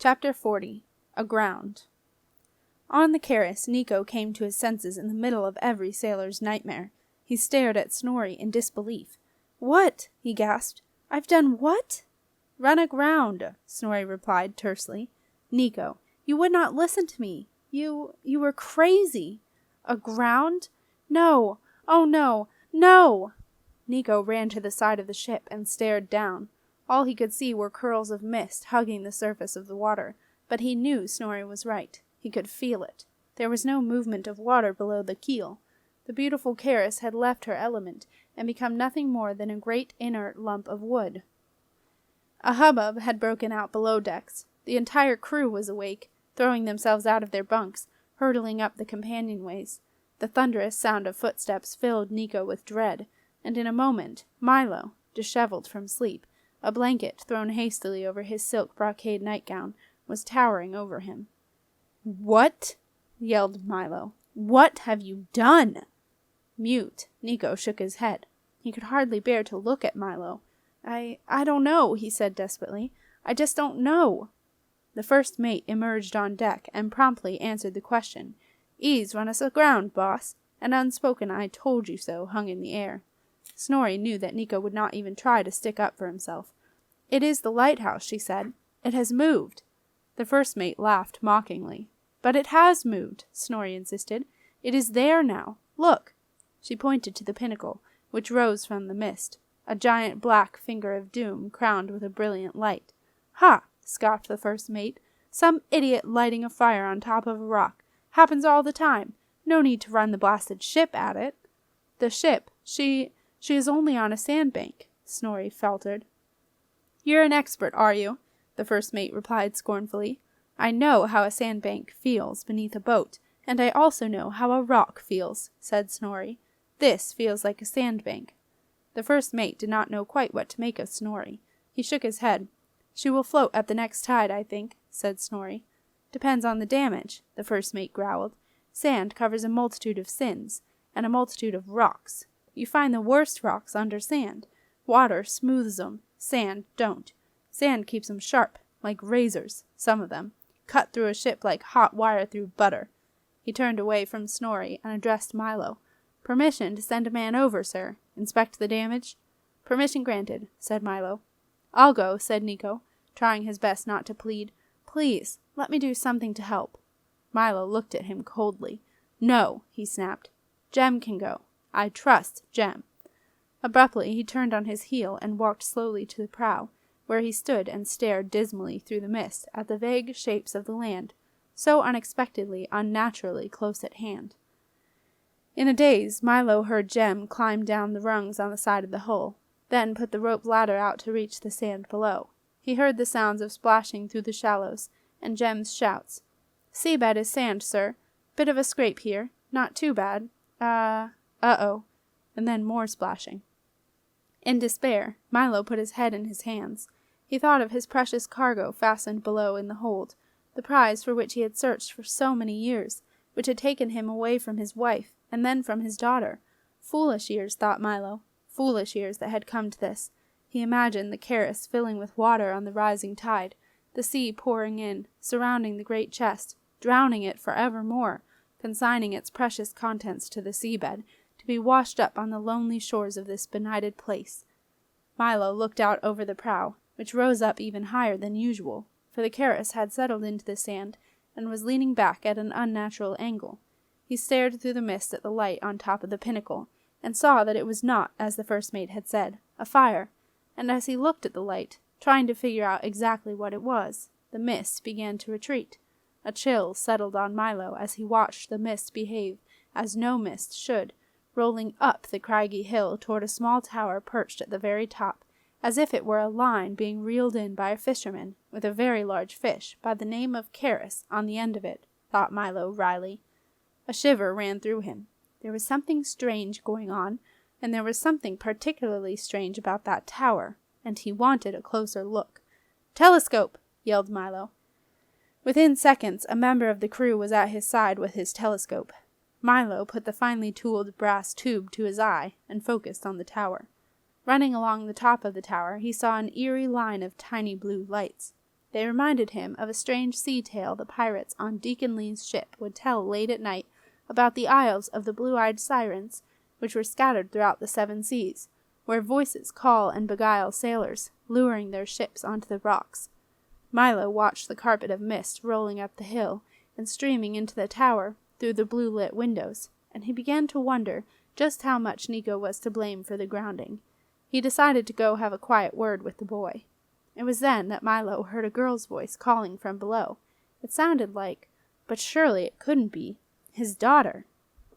Chapter 40. Aground. On the Keris, Nico came to his senses in the middle of every sailor's nightmare. He stared at Snorri in disbelief. "What?" he gasped. "I've done what?" "Run aground," Snorri replied tersely. "Nico, you would not listen to me. You were crazy." "Aground? No! Oh no! No!" Nico ran to the side of the ship and stared down. All he could see were curls of mist hugging the surface of the water, but he knew Snorri was right. He could feel it. There was no movement of water below the keel. The beautiful Keris had left her element and become nothing more than a great inert lump of wood. A hubbub had broken out below decks. The entire crew was awake, throwing themselves out of their bunks, hurtling up the companionways. The thunderous sound of footsteps filled Nico with dread, and in a moment Milo, disheveled from sleep, a blanket thrown hastily over his silk brocade nightgown, was towering over him. "What?" yelled Milo. "What have you done?" Mute, Nico shook his head. He could hardly bear to look at Milo. I don't know," he said desperately. "I just don't know." The first mate emerged on deck and promptly answered the question. "Ease run us aground, boss." An unspoken "I told you so" hung in the air. Snorri knew that Nico would not even try to stick up for himself. "It is the lighthouse," she said. "It has moved." The first mate laughed mockingly. "But it has moved," Snorri insisted. "It is there now. Look." She pointed to the pinnacle, which rose from the mist, a giant black finger of doom crowned with a brilliant light. "Ha!" scoffed the first mate. "Some idiot lighting a fire on top of a rock. Happens all the time. No need to run the blasted ship at it." "The ship, she is only on a sandbank," Snorri faltered. "You're an expert, are you?" the first mate replied scornfully. "I know how a sandbank feels beneath a boat, and I also know how a rock feels," said Snorri. "This feels like a sandbank." The first mate did not know quite what to make of Snorri. He shook his head. "She will float at the next tide, I think," said Snorri. "Depends on the damage," the first mate growled. "Sand covers a multitude of sins, and a multitude of rocks. You find the worst rocks under sand. Water smooths 'em. Sand don't. Sand keeps 'em sharp, like razors, some of them. Cut through a ship like hot wire through butter." He turned away from Snorri and addressed Milo. "Permission to send a man over, sir. Inspect the damage?" "Permission granted," said Milo. "I'll go," said Nico, trying his best not to plead. "Please, let me do something to help." Milo looked at him coldly. "No," he snapped. "Jem can go. I trust Jem." Abruptly he turned on his heel and walked slowly to the prow, where he stood and stared dismally through the mist at the vague shapes of the land, so unexpectedly, unnaturally close at hand. In a daze, Milo heard Jem climb down the rungs on the side of the hull, then put the rope ladder out to reach the sand below. He heard the sounds of splashing through the shallows, and Jem's shouts. "Seabed is sand, sir. Bit of a scrape here. Not too bad. Uh-oh." And then more splashing. In despair, Milo put his head in his hands. He thought of his precious cargo fastened below in the hold, the prize for which he had searched for so many years, which had taken him away from his wife, and then from his daughter. Foolish years, thought Milo. Foolish years that had come to this. He imagined the Keris filling with water on the rising tide, the sea pouring in, surrounding the great chest, drowning it for evermore, consigning its precious contents to the seabed, to be washed up on the lonely shores of this benighted place. Milo looked out over the prow, which rose up even higher than usual, for the Keris had settled into the sand and was leaning back at an unnatural angle. He stared through the mist at the light on top of the pinnacle, and saw that it was not, as the first mate had said, a fire, and as he looked at the light, trying to figure out exactly what it was, the mist began to retreat. A chill settled on Milo as he watched the mist behave as no mist should, rolling up the craggy hill toward a small tower perched at the very top, as if it were a line being reeled in by a fisherman, with a very large fish, by the name of Keris, on the end of it, thought Milo wryly. A shiver ran through him. There was something strange going on, and there was something particularly strange about that tower, and he wanted a closer look. "Telescope!" yelled Milo. Within seconds, a member of the crew was at his side with his telescope. Milo put the finely tooled brass tube to his eye and focused on the tower. Running along the top of the tower, he saw an eerie line of tiny blue lights. They reminded him of a strange sea tale the pirates on Deacon Lee's ship would tell late at night about the isles of the blue-eyed Syrens, which were scattered throughout the 7 seas, where voices call and beguile sailors, luring their ships onto the rocks. Milo watched the carpet of mist rolling up the hill and streaming into the tower through the blue-lit windows, and he began to wonder just how much Nico was to blame for the grounding. He decided to go have a quiet word with the boy. It was then that Milo heard a girl's voice calling from below. It sounded like, but surely it couldn't be, his daughter.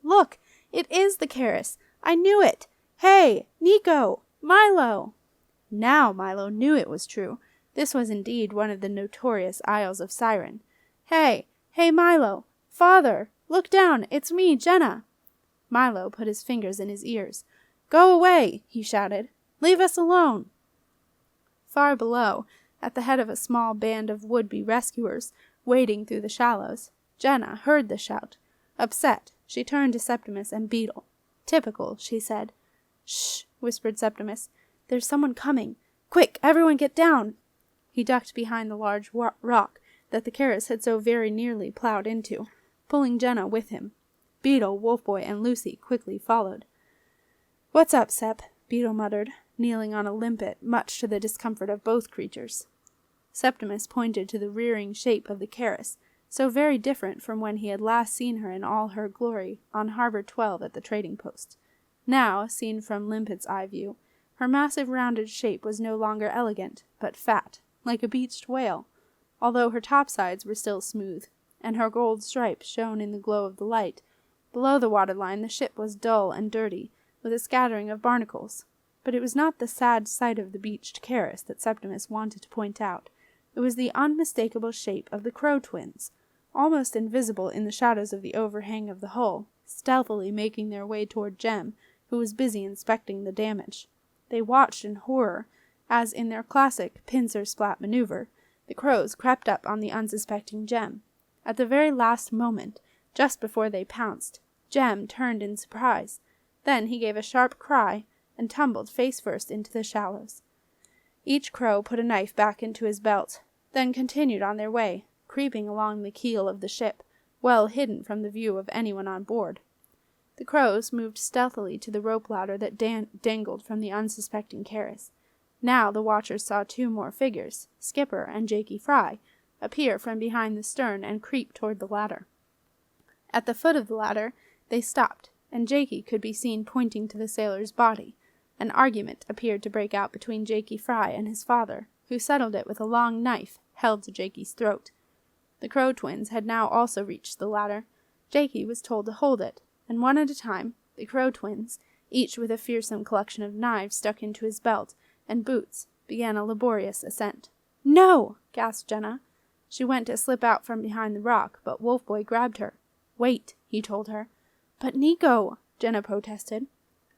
"Look! It is the Keris! I knew it! Hey! Nico! Milo!" Now Milo knew it was true. This was indeed one of the notorious Isles of Syren. "Hey! Hey, Milo! Father! Look down! It's me, Jenna!" Milo put his fingers in his ears. "Go away!" he shouted. "Leave us alone!" Far below, at the head of a small band of would-be rescuers, wading through the shallows, Jenna heard the shout. Upset, she turned to Septimus and Beetle. "Typical," she said. "Shh," whispered Septimus. "There's someone coming. Quick, everyone get down!" He ducked behind the large rock that the Keris had so very nearly plowed into, pulling Jenna with him. Beetle, Wolfboy, and Lucy quickly followed. "What's up, Sep?" Beetle muttered, kneeling on a limpet, much to the discomfort of both creatures. Septimus pointed to the rearing shape of the Keris, so very different from when he had last seen her in all her glory on Harbor 12 at the trading post. Now, seen from Limpet's eye view, her massive rounded shape was no longer elegant, but fat, like a beached whale, although her topsides were still smooth, and her gold stripes shone in the glow of the light. Below the waterline the ship was dull and dirty, with a scattering of barnacles. But it was not the sad sight of the beached Keris that Septimus wanted to point out. It was the unmistakable shape of the Crow twins, almost invisible in the shadows of the overhang of the hull, stealthily making their way toward Jem, who was busy inspecting the damage. They watched in horror, as in their classic pincer-splat maneuver, the crows crept up on the unsuspecting Jem. At the very last moment, just before they pounced, Jem turned in surprise. Then he gave a sharp cry and tumbled face first into the shallows. Each crow put a knife back into his belt, then continued on their way, creeping along the keel of the ship, well hidden from the view of anyone on board. The crows moved stealthily to the rope ladder that dangled from the unsuspecting Keris. Now the watchers saw 2 more figures, Skipper and Jakey Fry, appear from behind the stern and creep toward the ladder. At the foot of the ladder, they stopped, and Jakey could be seen pointing to the sailor's body. An argument appeared to break out between Jakey Fry and his father, who settled it with a long knife held to Jakey's throat. The Crow twins had now also reached the ladder. Jakey was told to hold it, and one at a time, the Crow twins, each with a fearsome collection of knives stuck into his belt, and boots, began a laborious ascent. "No!" gasped Jenna. She went to slip out from behind the rock, but Wolfboy grabbed her. "Wait," he told her. "But Nico," Jenna protested.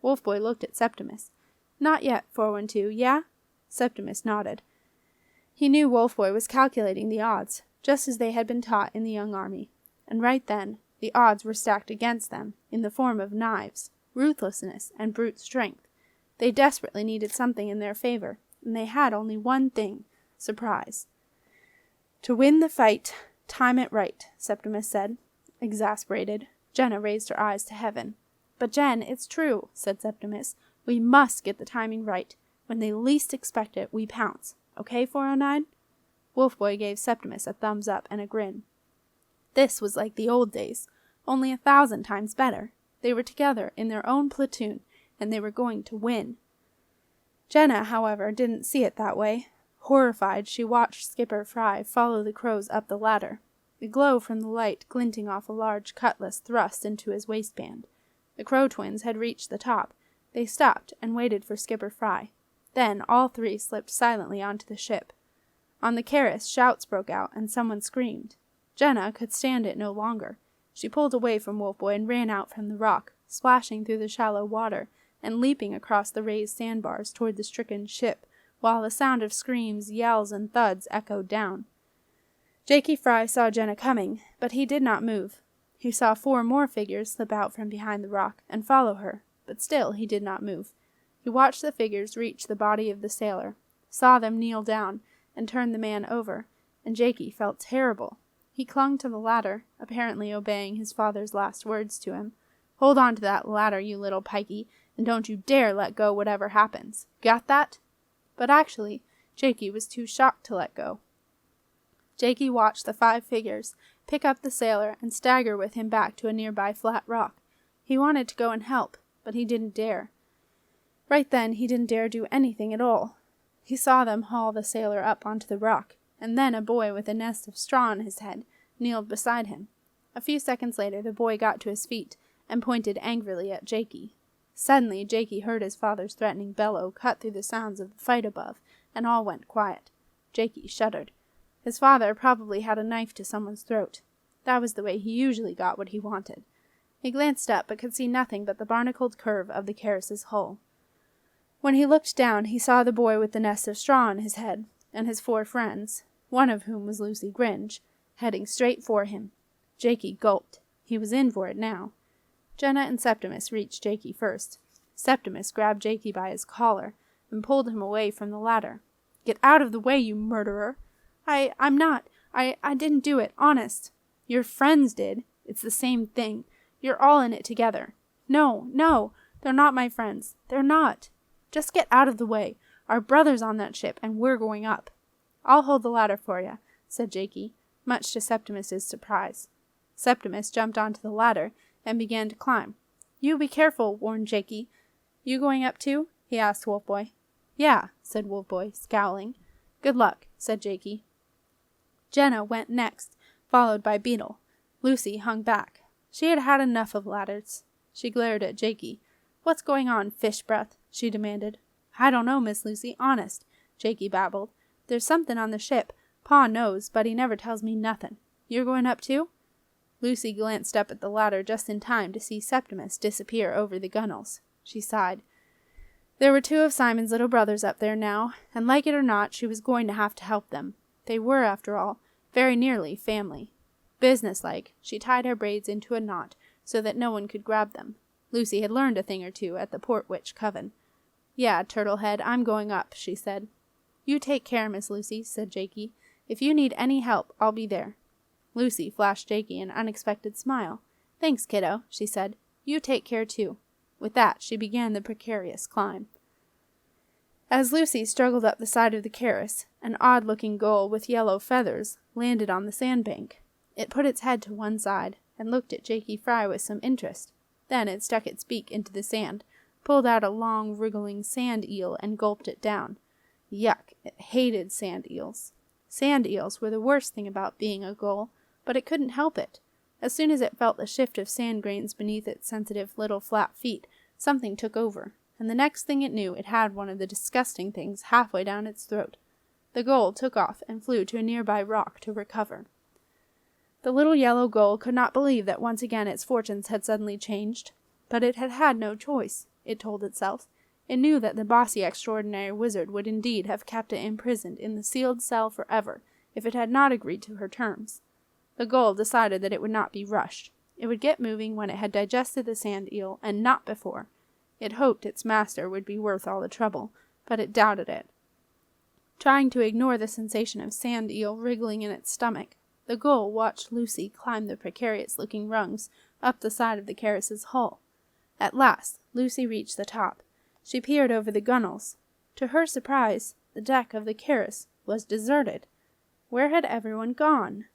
Wolfboy looked at Septimus. "Not yet, 412, yeah?" Septimus nodded. He knew Wolfboy was calculating the odds, just as they had been taught in the young army. And right then, the odds were stacked against them, in the form of knives, ruthlessness, and brute strength. They desperately needed something in their favor, and they had only one thing: surprise. "To win the fight, time it right," Septimus said. Exasperated, Jenna raised her eyes to heaven. "But Jen, it's true," said Septimus. "We must get the timing right. When they least expect it, we pounce. Okay, 409? Wolfboy gave Septimus a thumbs up and a grin. This was like the old days, only 1,000 times better. They were together in their own platoon, and they were going to win. Jenna, however, didn't see it that way. Horrified, she watched Skipper Fry follow the crows up the ladder, the glow from the light glinting off a large cutlass thrust into his waistband. The Crow twins had reached the top. They stopped and waited for Skipper Fry. Then all 3 slipped silently onto the ship. On the Keris, shouts broke out, and someone screamed. Jenna could stand it no longer. She pulled away from Wolfboy and ran out from the rock, splashing through the shallow water, and leaping across the raised sandbars toward the stricken ship, while the sound of screams, yells, and thuds echoed down. Jakey Fry saw Jenna coming, but he did not move. He saw 4 more figures slip out from behind the rock and follow her, but still he did not move. He watched the figures reach the body of the sailor, saw them kneel down and turn the man over, and Jakey felt terrible. He clung to the ladder, apparently obeying his father's last words to him. "Hold on to that ladder, you little pikey, and don't you dare let go whatever happens. Got that?" But actually, Jakey was too shocked to let go. Jakey watched the 5 figures pick up the sailor and stagger with him back to a nearby flat rock. He wanted to go and help, but he didn't dare. Right then, he didn't dare do anything at all. He saw them haul the sailor up onto the rock, and then a boy with a nest of straw on his head kneeled beside him. A few seconds later, the boy got to his feet and pointed angrily at Jakey. Suddenly, Jakey heard his father's threatening bellow cut through the sounds of the fight above, and all went quiet. Jakey shuddered. His father probably had a knife to someone's throat. That was the way he usually got what he wanted. He glanced up, but could see nothing but the barnacled curve of the Keris's hull. When he looked down, he saw the boy with the nest of straw on his head, and his 4 friends, one of whom was Lucy Gringe, heading straight for him. Jakey gulped. He was in for it now. Jenna and Septimus reached Jakey first. Septimus grabbed Jakey by his collar and pulled him away from the ladder. "Get out of the way, you murderer!" I'm not. I didn't do it, honest." "Your friends did. It's the same thing. You're all in it together." No, they're not my friends. They're not. Just get out of the way. Our brother's on that ship, and we're going up." "I'll hold the ladder for you," said Jakey, much to Septimus's surprise. Septimus jumped onto the ladder and began to climb. "You be careful," warned Jakey. "You going up too?" he asked Wolfboy. "Yeah," said Wolfboy, scowling. "Good luck," said Jakey. Jenna went next, followed by Beetle. Lucy hung back. She had had enough of ladders. She glared at Jakey. "What's going on, fish breath?" she demanded. "I don't know, Miss Lucy, honest," Jakey babbled. "There's something on the ship. Pa knows, but he never tells me nothin'. You're going up too?" Lucy glanced up at the ladder just in time to see Septimus disappear over the gunwales. She sighed. There were 2 of Simon's little brothers up there now, and like it or not, she was going to have to help them. They were, after all, very nearly family. Businesslike, she tied her braids into a knot so that no one could grab them. Lucy had learned a thing or 2 at the Port Witch Coven. "Yeah, Turtlehead, I'm going up," she said. "You take care, Miss Lucy," said Jakey. "If you need any help, I'll be there." Lucy flashed Jakey an unexpected smile. "Thanks, kiddo," she said. "You take care, too." With that, she began the precarious climb. As Lucy struggled up the side of the Keris, an odd-looking gull with yellow feathers landed on the sandbank. It put its head to one side and looked at Jakey Fry with some interest. Then it stuck its beak into the sand, pulled out a long, wriggling sand eel, and gulped it down. Yuck! It hated sand eels. Sand eels were the worst thing about being a gull, but it couldn't help it. As soon as it felt the shift of sand grains beneath its sensitive little flat feet, something took over, and the next thing it knew it had one of the disgusting things halfway down its throat. The gull took off and flew to a nearby rock to recover. The little yellow gull could not believe that once again its fortunes had suddenly changed. But it had had no choice, it told itself. It knew that the bossy extraordinary wizard would indeed have kept it imprisoned in the sealed cell forever if it had not agreed to her terms. The gull decided that it would not be rushed. It would get moving when it had digested the sand eel, and not before. It hoped its master would be worth all the trouble, but it doubted it. Trying to ignore the sensation of sand eel wriggling in its stomach, the gull watched Lucy climb the precarious-looking rungs up the side of the Keris's hull. At last, Lucy reached the top. She peered over the gunwales. To her surprise, the deck of the Keris was deserted. Where had everyone gone?